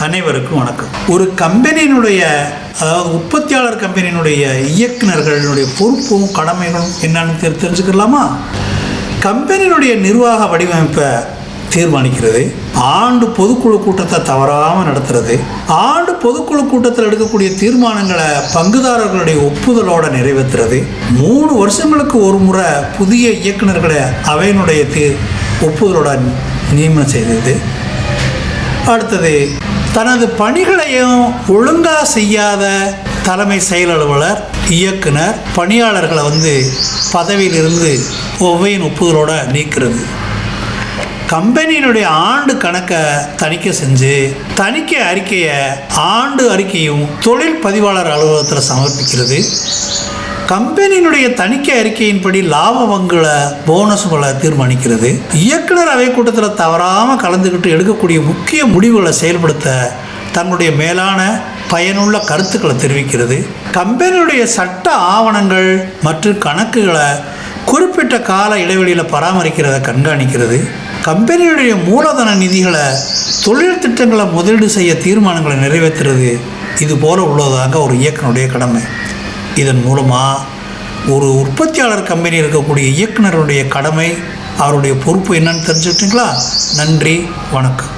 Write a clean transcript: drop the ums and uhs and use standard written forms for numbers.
அனைவருக்கும் வணக்கம். ஒரு கம்பெனியினுடைய அதாவது உற்பத்தியாளர் கம்பெனியினுடைய இயக்குநர்களுடைய பொறுப்பும் கடமைகளும் என்னன்னு தெரிஞ்சுக்கலாமா? கம்பெனியினுடைய நிர்வாக வடிவமைப்பை தீர்மானிக்கிறது, ஆண்டு பொதுக்குழு கூட்டத்தை தவறாமல் நடத்துறது, ஆண்டு பொதுக்குழு கூட்டத்தில் எடுக்கக்கூடிய தீர்மானங்களை பங்குதாரர்களுடைய ஒப்புதலோடு நிறைவேற்றுறது, 3 வருஷங்களுக்கு ஒரு முறை புதிய இயக்குநர்களை அவையினுடைய ஒப்புதலோட நியமனம் செய்தது. அடுத்தது, தனது பணிகளையும் ஒழுங்காக செய்யாத தலைமை செயல் அலுவலர், இயக்குனர், பணியாளர்களை பதவியிலிருந்து ஒவ்வையின் ஒப்புதலோடு நீக்கிறது. கம்பெனியினுடைய ஆண்டு கணக்கை தணிக்கை செஞ்சு தணிக்கை அறிக்கையை ஆண்டு அறிக்கையும் தொழில் பதிவாளர் அலுவலகத்தில் சமர்ப்பிக்கிறது. கம்பெனியினுடைய தணிக்கை அறிக்கையின்படி லாப பங்குகளை போனஸுகளை தீர்மானிக்கிறது. இயக்குனர் அவை கூட்டத்தில் தவறாமல் கலந்துக்கிட்டு எடுக்கக்கூடிய முக்கிய முடிவுகளை செயல்படுத்த தங்களுடைய மேலான பயனுள்ள கருத்துக்களை தெரிவிக்கிறது. கம்பெனியுடைய சட்ட ஆவணங்கள் மற்றும் கணக்குகளை குறிப்பிட்ட கால இடைவெளியில் பராமரிக்கிறத கண்காணிக்கிறது. கம்பெனியுடைய மூலதன நிதிகளை தொழில் திட்டங்களை முதலீடு செய்ய தீர்மானங்களை நிறைவேற்றுறது. இது போல உள்ளதாக ஒரு இயக்குனருடைய கடமை. இதன் மூலமாக ஒரு உற்பத்தியாளர் கம்பெனி இருக்கக்கூடிய இயக்குனருடைய கடமை, அவருடைய பொறுப்பு என்னன்னு தெரிஞ்சுக்கிட்டீங்களா? நன்றி, வணக்கம்.